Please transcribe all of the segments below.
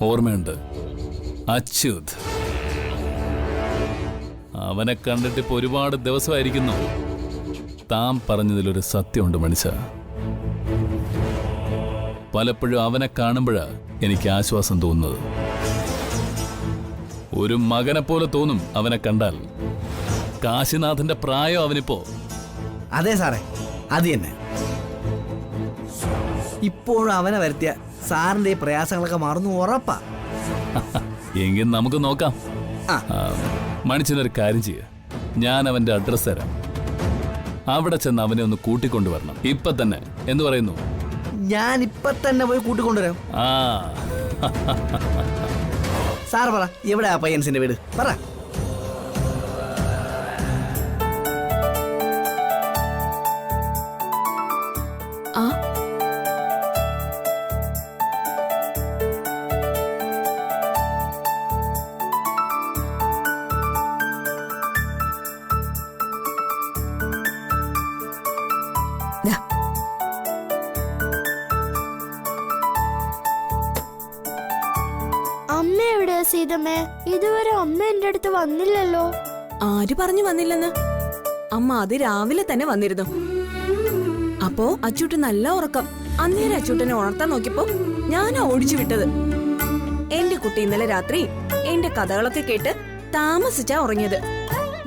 ഓർമ്മയുണ്ട്, അച്യുത്. അവനെ കണ്ടിട്ടിപ്പോ ഒരുപാട് ദിവസമായിരിക്കുന്നു. താൻ പറഞ്ഞതിലൊരു സത്യമുണ്ട് മനുഷ്യ. പലപ്പോഴും അവനെ കാണുമ്പോഴാ എനിക്ക് ആശ്വാസം തോന്നുന്നത്. ഒരു മകനെ പോലെ തോന്നും അവനെ കണ്ടാൽ. കാശിനാഥന്റെ പ്രായം അവനിപ്പോ. അതെ സാറേ, അത് തന്നെ. ഇപ്പോഴും അവനെ വരുത്തിയ സാറിന്റെ ഈ പ്രയാസങ്ങളൊക്കെ മാറുന്നു ഉറപ്പാ. എങ്കിൽ നമുക്ക് നോക്കാം. മണിച്ചനൊരു കാര്യം ചെയ്യ, ഞാൻ അവന്റെ അഡ്രസ് തരാം. അവിടെ ചെന്ന് അവനെ ഒന്ന് കൂട്ടിക്കൊണ്ടുവരണം ഇപ്പൊ തന്നെ. എന്ന് പറയുന്നു? ഞാൻ ഇപ്പൊ തന്നെ പോയി കൂട്ടിക്കൊണ്ടുവരാം. സാർ പറ, എവിടെയാ പയ്യൻസിന്റെ വീട്? പറ. അമ്മ എവിടെയാ സീതമ്മേ? ഇതുവരെ അമ്മ എന്റെ അടുത്ത് വന്നില്ലല്ലോ. ആര് പറഞ്ഞു വന്നില്ലെന്ന്? അമ്മ അത് രാവിലെ തന്നെ വന്നിരുന്നു. അപ്പോ അച്ചൂട്ടൻ നല്ല ഉറക്കം. അന്നേരം അച്ചൂട്ടനെ ഉണർത്താൻ നോക്കിയപ്പോ ഞാനാ ഓടിച്ചു വിട്ടത്. എന്റെ കുട്ടി ഇന്നലെ രാത്രി എന്റെ കഥകളൊക്കെ കേട്ട് താമസിച്ചാ ഉറങ്ങിയത്.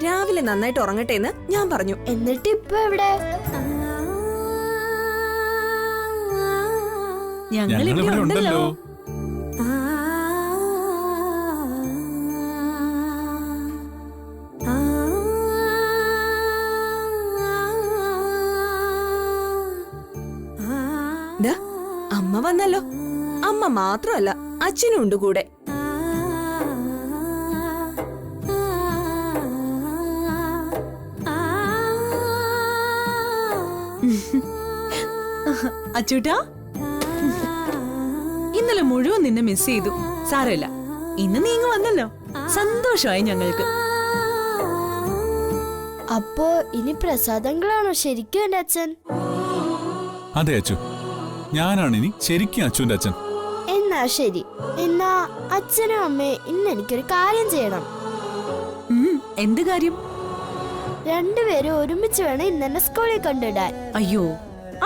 രാവിലെ നന്നായിട്ട് ഉറങ്ങട്ടെ എന്ന് ഞാൻ പറഞ്ഞു. എന്നിട്ട് ഇപ്പൊ എവിടെ? ഞങ്ങളിവിടെ ഉണ്ടല്ലോ. അമ്മ വന്നല്ലോ. അമ്മ മാത്രമല്ല, അച്ഛനും ഉണ്ട് കൂടെ. അച്ചൂട്ടാ, ഇന്നലെ മുഴുവൻ നിന്നെ മിസ് ചെയ്തു. സാരമില്ല, ഇന്ന് നീ ഇങ്ങ് വന്നല്ലോ, സന്തോഷമായി ഞങ്ങൾക്ക്. അപ്പോ ഇനി പ്രസാദങ്ങളാണോ ശരിക്കും എന്റെ അച്ഛൻ? അതെ അച്ചു, ഞാനാണ് ഇനി ശരിക്കും അച്ചുവിന്റെ അച്ഛൻ. എന്നാ ശരി. എന്നാ അച്ഛനും അമ്മയെ ഇന്ന് എനിക്കൊരു കാര്യം ചെയ്യണം. എന്ത് കാര്യം? രണ്ടുപേരും ഒരുമിച്ച് വേണം ഇന്ന് എന്നെ സ്കൂളിൽ കൊണ്ടുവിടാൻ. അയ്യോ,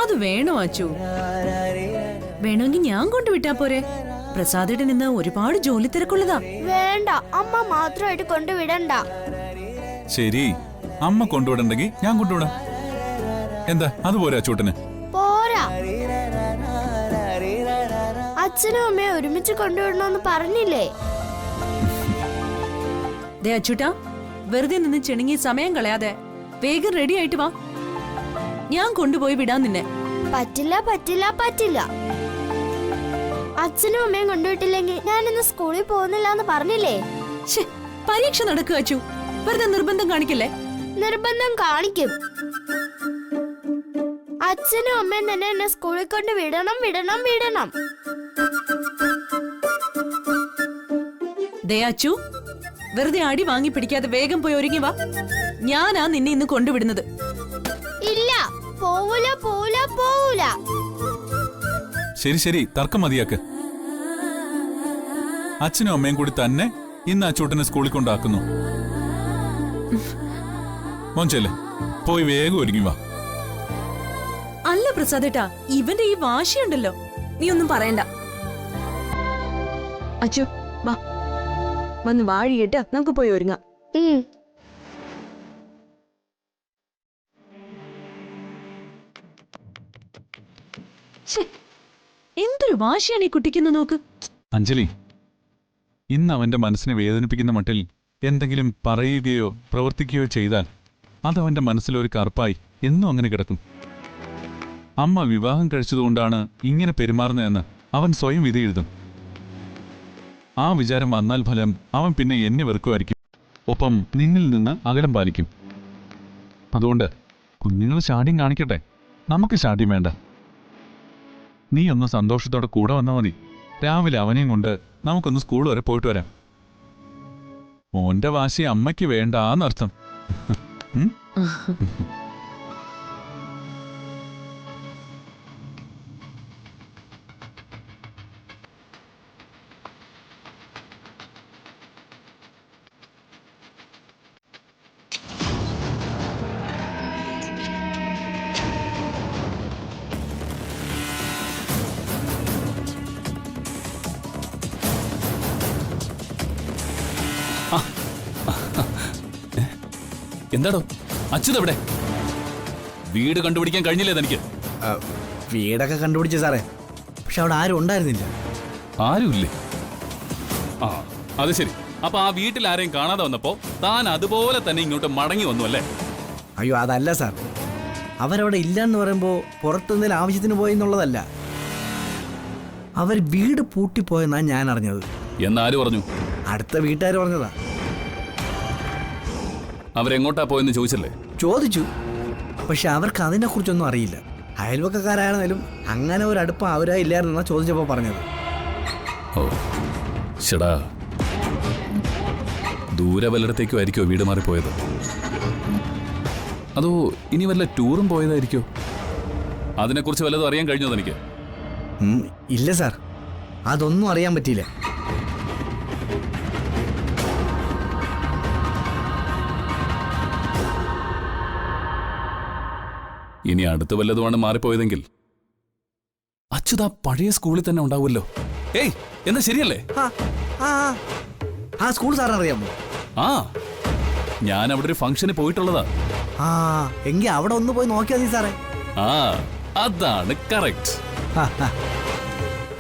അത് വേണോ അച്ചു? വേണമെങ്കിൽ ഞാൻ കൊണ്ടുവിട്ടാ പോരെ? പ്രസാദേട്ടൻ ഇന്ന് ഒരുപാട് ജോലി തിരക്കുള്ളതാ. വേണ്ട, അമ്മ മാത്രമായിട്ട് കൊണ്ടുവിടണ്ട. ശരി, അമ്മ കൊണ്ടുവിടണ്ടെങ്കിൽ ഞാൻ കൊണ്ടുവിടാം. എന്താ അതുപോലെ അച്ചൂട്ടന്? പോരാ, അച്ഛനും അമ്മയെ ഒരുമിച്ച് കൊണ്ടുവിടണമെന്ന് പറഞ്ഞില്ലേ? ദേ അച്ചൂട്ടാ, വെറുതെ നിന്ന് ചെണുങ്ങി സമയം കളയാതെ വേഗം റെഡി ആയിട്ട് വാ. ഞാൻ കൊണ്ടുപോയി വിടാൻ നിന്നെ. പറ്റില്ല പറ്റില്ല പറ്റില്ല. അച്ഛനും അമ്മയും കൊണ്ടുവിട്ടില്ലെങ്കിൽ ഞാൻ ഇന്ന് സ്കൂളിൽ പോകുന്നില്ല എന്ന് പറഞ്ഞില്ലേ? പരീക്ഷ നടക്കുക അച്ചു, വെറുതെ നിർബന്ധം കാണിക്കല്ലേ. നിർബന്ധം കാണിക്കും. അച്ഛനും അമ്മയും തന്നെ എന്നെ സ്കൂളിൽ കൊണ്ട് വിടണം വിടണം വിടണം. ദേ അച്ചു, വെറുതെ അടി വാങ്ങി പിടിക്കാതെ വേഗം പോയി ഒരുങ്ങി വാ. ഞാനാ നിന്നെ ഇന്ന് കൊണ്ടുവിടുന്നത്. ഇല്ല, പോവൂല പോവൂല പോവൂല. ശരി ശരി, തർക്കം മതിയാക്ക്. അച്ഛനും അമ്മയും കൂടി തന്നെ ഇന്ന് അച്ചൂട്ടനെ സ്കൂളിൽ കൊണ്ടാക്കുന്നു. മോൻചല്ലേ, പോയി വേഗം ഒരുങ്ങി വാ. അല്ല പ്രസാദേട്ടാ, ഇവന്റെ ഈ വാശിയുണ്ടല്ലോ. നീ ഒന്നും പറയണ്ട. അച്ചു വാ, വന്ന് വാഴിയിട്ട് നമുക്ക് പോയി ഒരുങ്ങാം. എന്തൊരു വാശിയാണ് ഈ കുട്ടിക്കെന്ന് നോക്ക്. അഞ്ജലി, ഇന്ന് അവന്റെ മനസ്സിനെ വേദനിപ്പിക്കുന്ന മട്ടിൽ എന്തെങ്കിലും പറയുകയോ പ്രവർത്തിക്കുകയോ ചെയ്താൽ അതവന്റെ മനസ്സിലൊരു കറുപ്പായി എന്നും അങ്ങനെ കിടക്കും. അമ്മ വിവാഹം കഴിച്ചതുകൊണ്ടാണ് ഇങ്ങനെ പെരുമാറുന്നതെന്ന് അവൻ സ്വയം വിധി എഴുതും. ആ വിചാരം വന്നാൽ ഫലം അവൻ പിന്നെ എന്നെ വെറുക്കുമായിരിക്കും, ഒപ്പം നിന്നിൽ നിന്ന് അകലം പാലിക്കും. അതുകൊണ്ട് കുഞ്ഞുങ്ങൾ ശാഠ്യം കാണിക്കട്ടെ, നമുക്ക് ശാഠ്യം വേണ്ട. നീ ഒന്ന് സന്തോഷത്തോടെ കൂടെ വന്നാൽ മതി. രാവിലെ അവനെയും കൊണ്ട് നമുക്കൊന്ന് സ്കൂൾ വരെ പോയിട്ട് വരാം. മോന്റെ വാശി അമ്മയ്ക്ക് വേണ്ടാന്നർത്ഥം. എന്താടോ അച്യുത് എവിടെ? വീട് കണ്ടുപിടിക്കാൻ കഴിഞ്ഞില്ലേ തനിക്ക്? വീടൊക്കെ കണ്ടുപിടിച്ചു സാറേ, പക്ഷെ അവിടെ ആരും ഉണ്ടായിരുന്നില്ല. ആരുമില്ലേ? ആ അത് ശരി. അപ്പൊ ആ വീട്ടിൽ ആരെയും കാണാതെ വന്നപ്പോ താൻ അതുപോലെ തന്നെ ഇങ്ങോട്ട് മടങ്ങി വന്നു അല്ലേ? അയ്യോ അതല്ല സാർ, അവരവിടെ ഇല്ലെന്ന് പറയുമ്പോൾ പുറത്തെന്തെങ്കിലും ആവശ്യത്തിന് പോയി എന്നുള്ളതല്ല. അവർ വീട് പൂട്ടിപ്പോയെന്നാണ് ഞാൻ അറിഞ്ഞത്. എന്നാര് പറഞ്ഞു? അടുത്ത വീട്ടുകാർ പറഞ്ഞതാ. അവരെങ്ങോട്ടാ പോയെന്ന് ചോദിച്ചല്ലേ? ചോദിച്ചു, പക്ഷെ അവർക്ക് അതിനെക്കുറിച്ചൊന്നും അറിയില്ല. അയൽവക്കക്കാരായിരുന്നാലും അങ്ങനെ ഒരു അടുപ്പം അവരാ ഇല്ലായിരുന്നാ ചോദിച്ചപ്പോൾ പറഞ്ഞത്. ഓ ശടാ, ദൂരെ വല്ലയിടത്തേക്കും ആയിരിക്കോ വീട് മാറിപ്പോയത്? അതോ ഇനി വല്ല ടൂറും പോയതായിരിക്കോ? അതിനെക്കുറിച്ച് വല്ലതും അറിയാൻ കഴിഞ്ഞോ തനിക്ക്? ഇല്ല സാർ, അതൊന്നും അറിയാൻ പറ്റിയില്ല. ഇനി അടുത്ത് വല്ലതുമാണ് മാറിപ്പോയതെങ്കിൽ അച്യുത പഴയ സ്കൂളിൽ തന്നെ ഉണ്ടാവുമല്ലോ. ഏയ് എന്താ ശരിയല്ലേ? ആ സ്കൂൾ സാറിന് അറിയാമോ? ആ ഞാൻ അവിടെ ഒരു ഫംഗ്ഷന് പോയിട്ടുള്ളതാ. ആ എങ്കിൽ അവിടെ ഒന്ന് പോയി നോക്കിയാൽ മതി സാറേ. ആ അതാണ് കറക്റ്റ്.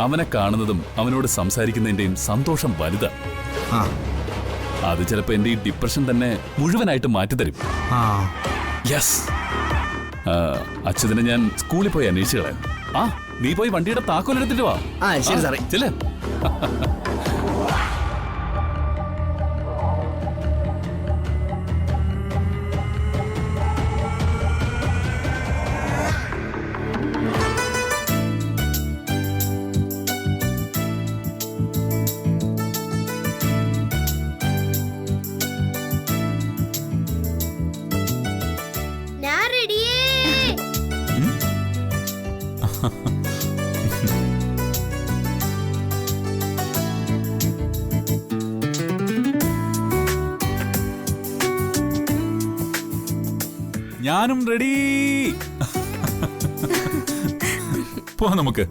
അവനെ കാണുന്നതും അവനോട് സംസാരിക്കുന്നതിന്റെയും സന്തോഷം വലുതാ. അത് ചിലപ്പോ എന്റെ ഈ ഡിപ്രഷൻ തന്നെ മുഴുവനായിട്ട് മാറ്റിത്തരും. യെസ്, അച്യുതനെ ഞാൻ സ്കൂളിൽ പോയി അന്വേഷിച്ചു കളയാം. ആ നീ പോയി വണ്ടിയുടെ താക്കോൽ എടുത്തിട്ട് വാ. ശരി സാറേ. ചെല്ലേ. ഞാൻ റെഡിയേ. ഞാനും റെഡി. പോവാ നമുക്ക്.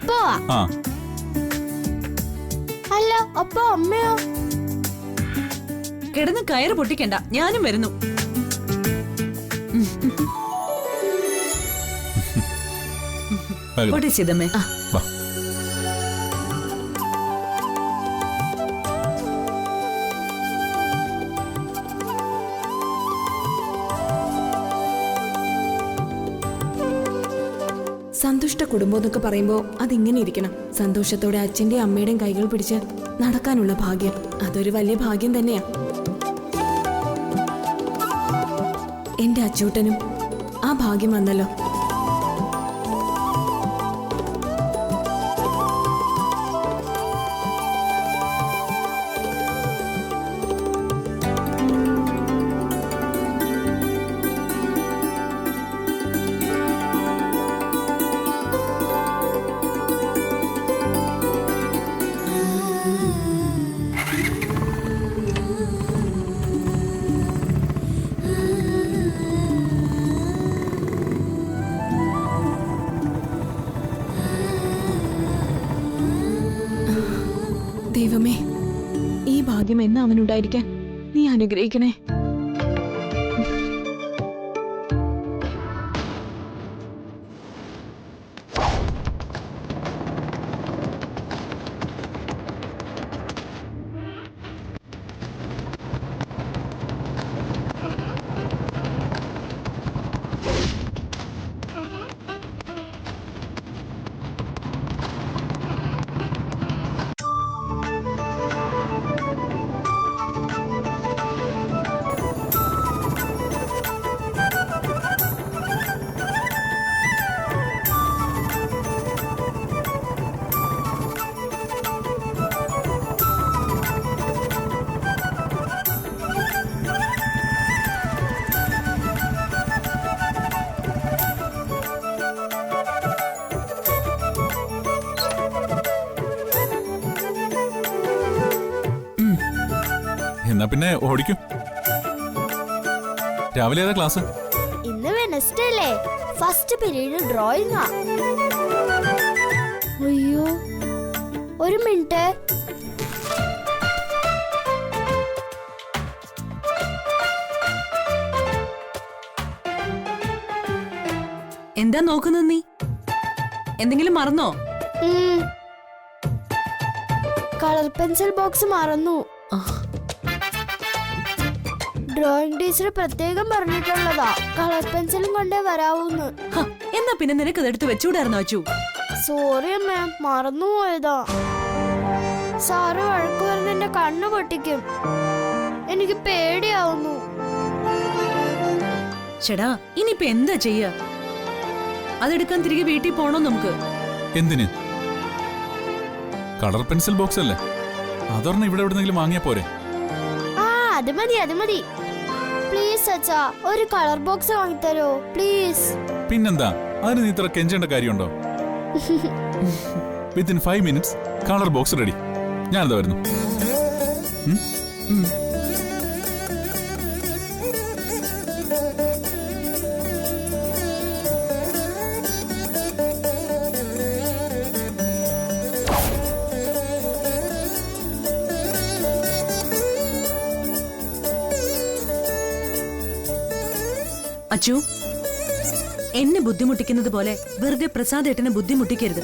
പോവാ. ആ അല്ല അപ്പൊ അമ്മയോ? കിടന്ന് കയറ് പൊട്ടിക്കണ്ട, ഞാനും വരുന്നു. പോട്ടെ സീതമ്മേ. വാ. സന്തുഷ്ട കുടുംബം എന്നൊക്കെ പറയുമ്പോ അതിങ്ങനെ ഇരിക്കണം. സന്തോഷത്തോടെ അച്ഛന്റെയും അമ്മയുടെയും കൈകൾ പിടിച്ച് നടക്കാനുള്ള ഭാഗ്യം, അതൊരു വലിയ ഭാഗ്യം തന്നെയാ. എന്റെ അച്ചൂട്ടനും ആ ഭാഗ്യം വന്നല്ലോ. ദൈവമേ, ഈ ഭാഗ്യം എന്ന് അവനുണ്ടായിരിക്കാൻ നീ അനുഗ്രഹിക്കണേ. എന്നാ പിന്നെ ഓടിക്കും. രാവിലെ ഏതാ ക്ലാസ്? ഇന്ന് വെനസ്ഡേ അല്ലേ? ഫസ്റ്റ് പീരീഡ് ഡ്രോയിങ്ങാ. അയ്യോ ഒരു മിനിറ്റ്. എന്താ നോക്കുന്നത് നീ? എന്തെങ്കിലും മറന്നോ? കളർ പെൻസിൽ ബോക്സ് മറന്നു. ഡ്രോയിങ് ടീച്ചർ പ്രത്യേകം പറഞ്ഞിട്ടുള്ളതാ കളർ പെൻസിലും കൊണ്ടേ വരാവൂന്ന്. എന്നാ പിന്നെ നിനക്ക് അതെടുത്ത് വെച്ചൂടായിരുന്നോ അച്ചു? സോറി അമ്മ, മറന്നുപോയതാ. സാറ് വഴക്ക് പറഞ്ഞ് എന്റെ കണ്ണു പൊട്ടിക്കും. എനിക്ക് പേടിയാവുന്നു. ചേടാ, ഇനിയിപ്പൊ എന്താ ചെയ്യ? അതെടുക്കാൻ തിരികെ വീട്ടിൽ പോണോ നമുക്ക്? എന്തിന്? കളർ പെൻസിൽ ബോക്സ് അല്ലേ, അതൊരെണ്ണം ഇവിടെ എവിടെന്നെങ്കിലും വാങ്ങിയാ പോരെ? ആ അത് മതി, അത് മതി. പ്ലീസ് അച്ഛാ, ഒരു കളർ ബോക്സ് വാങ്ങിത്തരോ പ്ലീസ്? പിന്നെന്താ, അതിന് നീ ഇത്ര കെഞ്ചേണ്ട കാര്യമുണ്ടോ? Within 5 minutes colour box ready. ഞാനിതാ വരുന്നു. അച്ചു, എന്നെ ബുദ്ധിമുട്ടിക്കുന്നത് പോലെ വെറുതെ പ്രസാദ് ഏട്ടനെ ബുദ്ധിമുട്ടിക്കരുത്.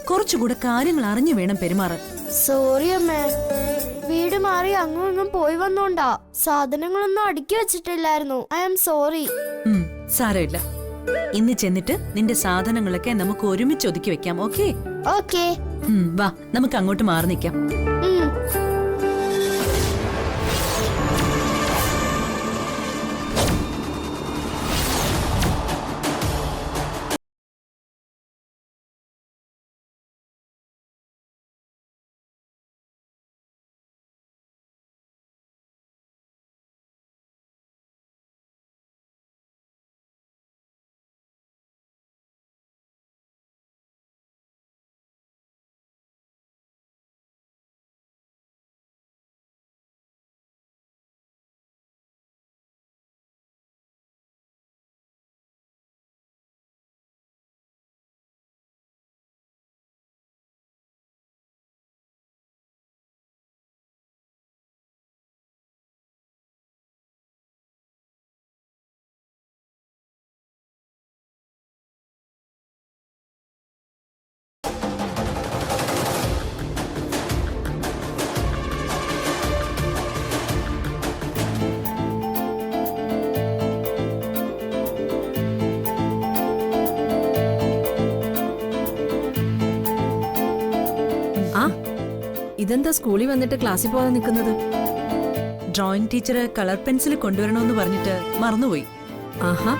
കുറച്ചുകൂടെ കാര്യങ്ങൾ അറിഞ്ഞു വേണം പെരുമാറാൻ. സോറി അമ്മേ, വീട് മാറി അങ്ങും ഇങ്ങും പോയി വന്നോണ്ടാ. സാധനങ്ങളൊന്നും അടുക്കി വെച്ചിട്ടില്ലായിരുന്നു. I am sorry. സാരമില്ല. ഇന്ന് ചെന്നിട്ട് നിന്റെ സാധനങ്ങളൊക്കെ നമുക്ക് ഒരുമിച്ച് ഒതുക്കി വെക്കാം. ഓക്കെ? ഓക്കെ. വാ, നമുക്ക് അങ്ങോട്ട് മാറി നിൽക്കാം. ഇതെന്താ സ്കൂളിൽ വന്നിട്ട് ക്ലാസ്സിൽ പോകാൻ നിൽക്കുന്നത്? ഡ്രോയിങ് ടീച്ചർ കളർ പെൻസിൽ കൊണ്ടുവരണമെന്ന് പറഞ്ഞിട്ട് മറന്നുപോയി. ആഹാ,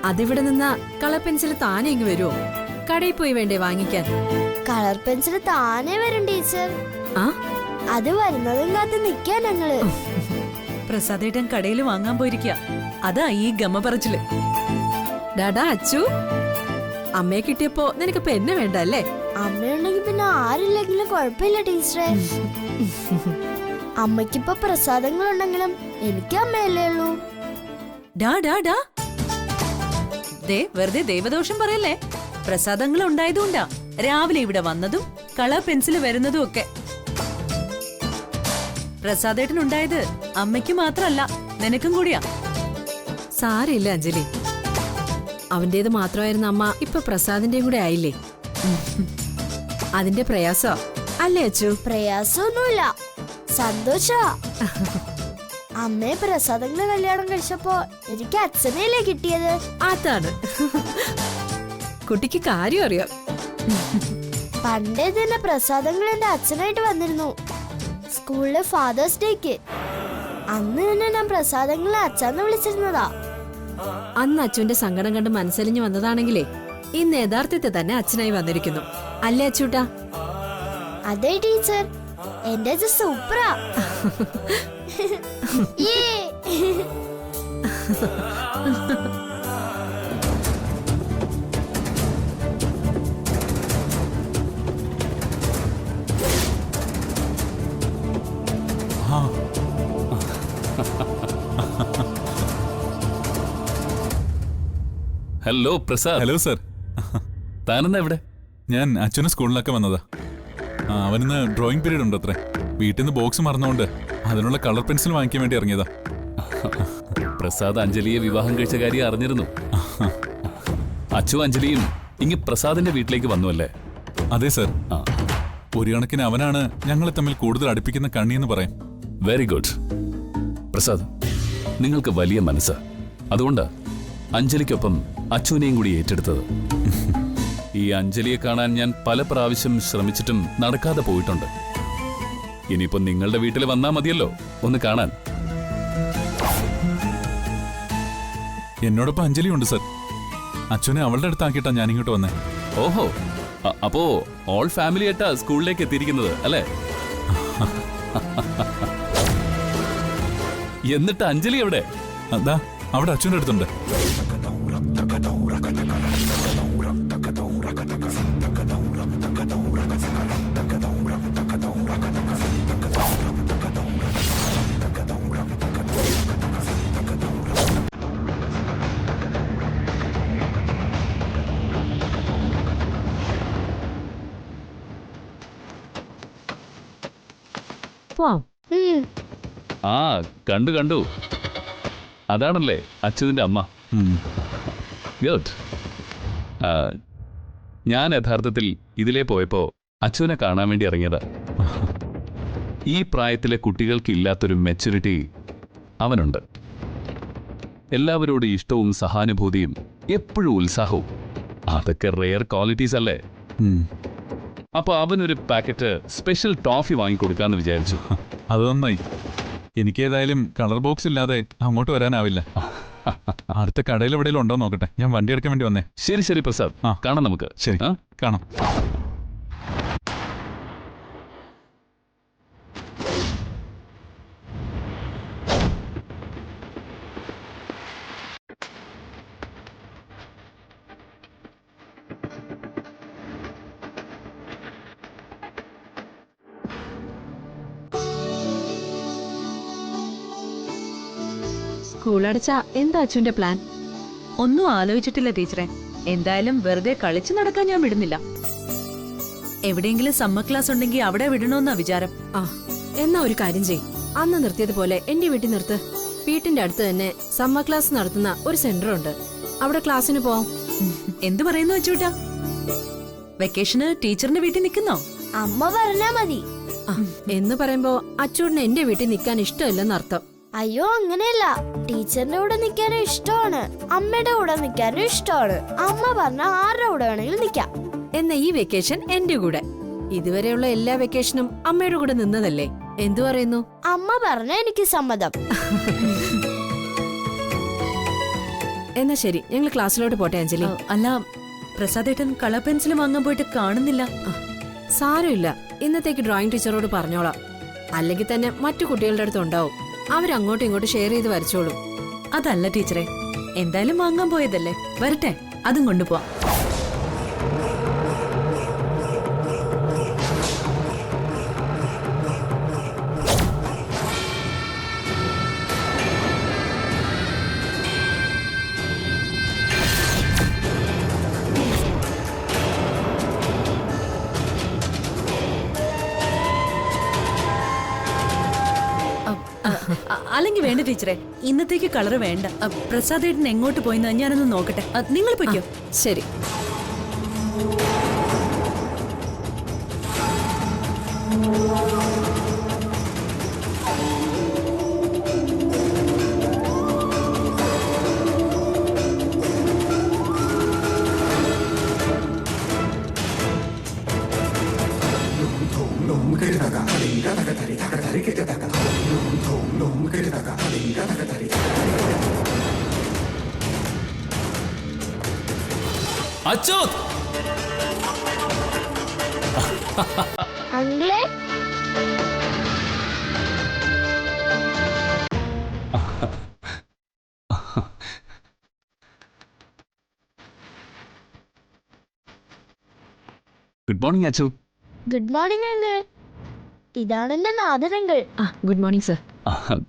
അതിവിടെ നിന്നാ കളർ പെൻസിൽ താനെ ഇങ്ങ് വരുമോ? കടയിൽ പോയി വേണ്ടേ വാങ്ങിക്കാൻ? കളർ പെൻസിൽ താനേ വരും ടീച്ചർ. ആ, അത് വരുന്നതും കാത്ത് നിക്കാ ഞങ്ങള്. പ്രസാദേട്ടൻ കടയിൽ വാങ്ങാൻ പോയിരിക്കുക. അതാ ഈ ഗമ പറച്ചില്. ഡാഡാ അച്ചു, അമ്മയെ കിട്ടിയപ്പോ നിനക്ക് പെന്നെ വേണ്ട അല്ലേ? അമ്മയുണ്ടെങ്കിൽ പിന്നെ ആരില്ലെങ്കിലും കുഴപ്പമില്ല ടീച്ചറെ. അമ്മയ്ക്കിപ്പോ പ്രസാദങ്ങളുണ്ടെങ്കിലും എനിക്ക് അമ്മയല്ലേ ഉള്ളൂ. ഡാ ഡാ ഡാ, ദേ വെറുതെ ദൈവദോഷം പറയല്ലേ. പ്രസാദങ്ങൾ ഉണ്ടായതുകൊണ്ടാ രാവിലെ ഇവിടെ വന്നതും കളർ പെൻസിൽ വരുന്നതും ഒക്കെ. പ്രസാദേട്ടനുണ്ടായത് അമ്മയ്ക്ക് മാത്രല്ല, നിനക്കും കൂടിയാ. സാരയില്ല അഞ്ജലി, അവന്റേത് മാത്രമായിരുന്ന അമ്മ ഇപ്പൊ പ്രസാദിന്റെയും കൂടെ ആയില്ലേ. അതിന്റെ പ്രയാസോ അല്ലേ അച്ചു? പ്രയാസമൊന്നുമില്ല, സന്തോഷ. അമ്മയെ പ്രസാദങ്ങളെ കല്യാണം കഴിച്ചപ്പോ എനിക്ക് അച്ഛനെയല്ലേ കിട്ടിയത്. അതാണ്, കുട്ടിക്ക് കാര്യം അറിയാം. പണ്ടേ തന്നെ പ്രസാദങ്ങൾ എന്റെ അച്ഛനായിട്ട് വന്നിരുന്നു സ്കൂളിലെ ഫാദേഴ്സ് ഡേക്ക്. അന്ന് തന്നെ ഞാൻ പ്രസാദങ്ങളെ അച്ഛന്ന് വിളിച്ചിരുന്നതാ. അന്ന് അച്ചുവിന്റെ സങ്കടം കണ്ട് മനസ്സലിഞ്ഞു വന്നതാണെങ്കിലേ ഇന്ന് യഥാർത്ഥത്തെ തന്നെ അച്ഛനായി വന്നിരിക്കുന്നു അല്ലേ അച്ചൂട്ടാ? അതെ ടീച്ചർ, എന്റെ സൂപ്പറാ. ഹലോ പ്രസാദ്. Hello sir. താനെന്താ ഇവിടെ? ഞാൻ അച്ഛനെ സ്കൂളിലൊക്കെ വന്നതാ. അവനിന്ന് ഡ്രോയിങ് പീരീഡ് ഉണ്ട് അത്രേ. വീട്ടിൽ നിന്ന് ബോക്സ് മറന്നുകൊണ്ട് അതിനുള്ള കളർ പെൻസിൽ വാങ്ങിക്കാൻ വേണ്ടി ഇറങ്ങിയതാ. പ്രസാദ് അഞ്ജലിയെ വിവാഹം കഴിച്ച കാര്യം അറിഞ്ഞിരുന്നു. അച്ചു അഞ്ജലിയും ഇങ്ങ് പ്രസാദിന്റെ വീട്ടിലേക്ക് വന്നു അല്ലേ? അതെ സർ. ആ, ഒരു കണക്കിന് അവനാണ് ഞങ്ങളെ തമ്മിൽ കൂടുതൽ അടുപ്പിക്കുന്ന കണ്ണിയെന്ന് പറയാം. Very good. പ്രസാദ്, നിങ്ങൾക്ക് വലിയ മനസ്സ്. അതുകൊണ്ട് അഞ്ജലിക്കൊപ്പം അച്ചുവിനെയും കൂടി ഏറ്റെടുത്തത്. ഈ അഞ്ജലിയെ കാണാൻ ഞാൻ പല പ്രാവശ്യം ശ്രമിച്ചിട്ടും നടക്കാതെ പോയിട്ടുണ്ട്. ഇനിയിപ്പോ നിങ്ങളുടെ വീട്ടിൽ വന്നാ മതിയല്ലോ ഒന്ന് കാണാൻ. എന്നോടൊപ്പം അഞ്ജലി ഉണ്ട് സർ. അച്ഛനെ അവളുടെ അടുത്താക്കിയിട്ടാ ഞാൻ ഇങ്ങോട്ട് വന്നേ. ഓഹോ, അപ്പോ ഓൾ ഫാമിലി ആയിട്ടാ സ്കൂളിലേക്ക് എത്തിയിരിക്കുന്നത് അല്ലേ? എന്നിട്ട് അഞ്ജലി എവിടെ? അതാ അവിടെ അച്ഛൻ്റെ അടുത്തുണ്ട്. ആ, കണ്ടു. അതാണല്ലേ അച്യുതിന്റെ അമ്മ. ഗുഡ്. ഞാൻ യഥാർത്ഥത്തിൽ ഇതിലേ പോയപ്പോ അച്യുവിനെ കാണാൻ വേണ്ടി ഇറങ്ങിയതാ. ഈ പ്രായത്തിലെ കുട്ടികൾക്ക് ഇല്ലാത്തൊരു മെച്യൂരിറ്റി അവനുണ്ട്. എല്ലാവരോടും ഇഷ്ടവും സഹാനുഭൂതിയും എപ്പോഴും ഉത്സാഹവും. അതൊക്കെ റെയർ ക്വാളിറ്റീസ് അല്ലേ? അപ്പൊ അവനൊരു പാക്കറ്റ് സ്പെഷ്യൽ ടോഫി വാങ്ങിക്കൊടുക്കാന്ന് വിചാരിച്ചു. അത് നന്നായി. എനിക്കേതായാലും കളർ ബോക്സ് ഇല്ലാതെ അങ്ങോട്ട് വരാനാവില്ല. അടുത്ത കടയിൽ എവിടെയെങ്കിലും ഉണ്ടോ നോക്കട്ടെ. ഞാൻ വണ്ടി എടുക്കാൻ വേണ്ടി വന്നേ. ശരി പ്രസാദ്, കാണാം നമുക്ക്. ശരി, കാണാം. സ്കൂളടച്ച എന്താ അച്ഛന്റെ പ്ലാൻ? ഒന്നും ആലോചിച്ചിട്ടില്ല ടീച്ചറെ. എന്തായാലും വെറുതെ കളിച്ചു നടക്കാൻ ഞാൻ വിടുന്നില്ല. എവിടെയെങ്കിലും സമ്മർ ക്ലാസ് ഉണ്ടെങ്കിൽ അവിടെ വിടണമെന്നാ വിചാരം. ആ, എന്നാ ഒരു കാര്യം ചെയ്. അന്ന് നിർത്തിയതുപോലെ എന്റെ വീട്ടിൽ നിർത്ത്. വീട്ടിന്റെ അടുത്ത് തന്നെ സമ്മർ ക്ലാസ് നടത്തുന്ന ഒരു സെന്റർ ഉണ്ട്. അവിടെ ക്ലാസ്സിന് പോവാം. എന്തു പറയുന്നു അച്ചൂട്ടാ? വെക്കേഷന് ടീച്ചറിന്റെ വീട്ടിൽ നിൽക്കുന്നോ? അമ്മ പറഞ്ഞാ മതി. എന്ന് പറയുമ്പോ അച്ചൂടിന് എന്റെ വീട്ടിൽ നിൽക്കാൻ ഇഷ്ടമില്ലെന്ന് അർത്ഥം. അയ്യോ, അങ്ങനെയല്ല. ടീച്ചറിന്റെ കൂടെ നിൽക്കാനും ഇഷ്ടമാണ്, അമ്മയുടെ കൂടെ നിൽക്കാനും ഇഷ്ടമാണ്. അമ്മ പറഞ്ഞ ആരുടെ കൂടെ വേണമെങ്കിലും നിൽക്കാം. എന്നാ ഈ വെക്കേഷൻ എന്റെ കൂടെ. ഇതുവരെയുള്ള എല്ലാ വെക്കേഷനും അമ്മയുടെ കൂടെ നിന്നതല്ലേ? എന്തു പറയുന്നു? അമ്മ പറഞ്ഞ എനിക്ക് സമ്മതം. എന്നാ ശരി, ഞങ്ങൾ ക്ലാസ്സിലോട്ട് പോട്ടെ അഞ്ജലി. അല്ല, പ്രസാദേട്ടൻ കളർ പെൻസിൽ വാങ്ങാൻ പോയിട്ട് കാണുന്നില്ല. സാരമില്ല, ഇന്നത്തേക്ക് ഡ്രോയിങ് ടീച്ചറോട് പറഞ്ഞോളാം. അല്ലെങ്കിൽ തന്നെ മറ്റു കുട്ടികളുടെ അടുത്ത് ഉണ്ടാവും. അവരങ്ങോട്ടും ഇങ്ങോട്ടും ഷെയർ ചെയ്ത് വരച്ചോളും. അതല്ല ടീച്ചറെ, എന്തായാലും വാങ്ങാൻ പോയതല്ലേ, വരട്ടെ, അതും കൊണ്ടുപോവാം. അല്ലെങ്കിൽ വേണ്ട ടീച്ചറെ, ഇന്നത്തേക്ക് കളർ വേണ്ട. പ്രസാദേട്ടൻ എങ്ങോട്ട് പോയിന്ന് ഞാനൊന്ന് നോക്കട്ടെ. നിങ്ങൾ പൊയ്ക്കോ. ശരി. അച്യുത്! അങ്കിളെ, good morning Achu. Good morning uncle. ഇതാണ് എന്റെ നാഥനങ്കിൾ. Good morning sir.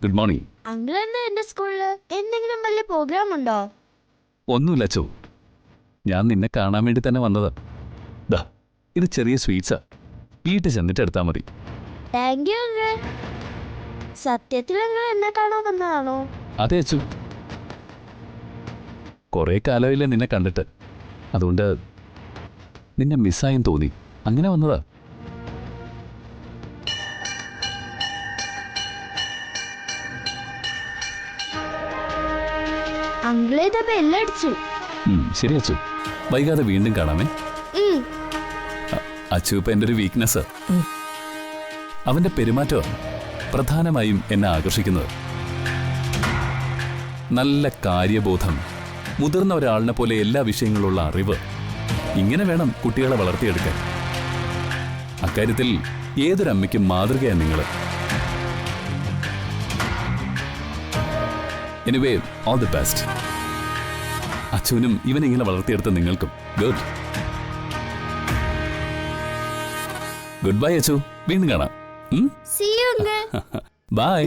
Good morning. Uncle എന്താ എന്റെ സ്കൂളില് എന്തെങ്കിലും വലിയ പ്രോഗ്രാം ഉണ്ടോ? ഒന്നുമില്ല അച്ചു, ഞാൻ നിന്നെ കാണാൻ വേണ്ടി തന്നെ വന്നതാ. ദാ, ഇത് ചെറിയ സ്വീറ്റ്സാ. വീട്ടിൽ ചെന്നിട്ട് എടുത്താൽ മതി. Thank you uncle. സത്യത്തിൽ അങ്കിൾ എന്നെ കാണാൻ വന്നതാണോ? അതെ അച്ചു. കുറെ കാലമില്ലേ നിന്നെ കണ്ടിട്ട്, അതുകൊണ്ട് നിന്നെ മിസ്സായും തോന്നി, അങ്ങനെ വന്നതാ. അങ്കിളേത ബെല്ലടിച്ചു. ശരി അച്ചു, വൈകാതെ വീണ്ടും കാണാമേ. അച്ചു ഇപ്പൊ എൻ്റെ ഒരു വീക്ക്നെസ്. അവന്റെ പെരുമാറ്റമാണ് പ്രധാനമായും എന്നെ ആകർഷിക്കുന്നത്. നല്ല കാര്യബോധം, മുതിർന്ന ഒരാളിനെ പോലെ എല്ലാ വിഷയങ്ങളിലുള്ള അറിവ്. ഇങ്ങനെ വേണം കുട്ടികളെ വളർത്തിയെടുക്കാൻ. അക്കാര്യത്തിൽ ഏതൊരമ്മയ്ക്കും മാതൃകയാണ് നിങ്ങൾ. Anyway, all the best. അച്ഛനും ഇവനിങ്ങനെ വളർത്തിയെടുത്ത നിങ്ങൾക്കും ഗുഡ്. ഗുഡ് ബൈ അച്ചു, വീണ്ടും കാണാം. See you, uncle. ബൈ.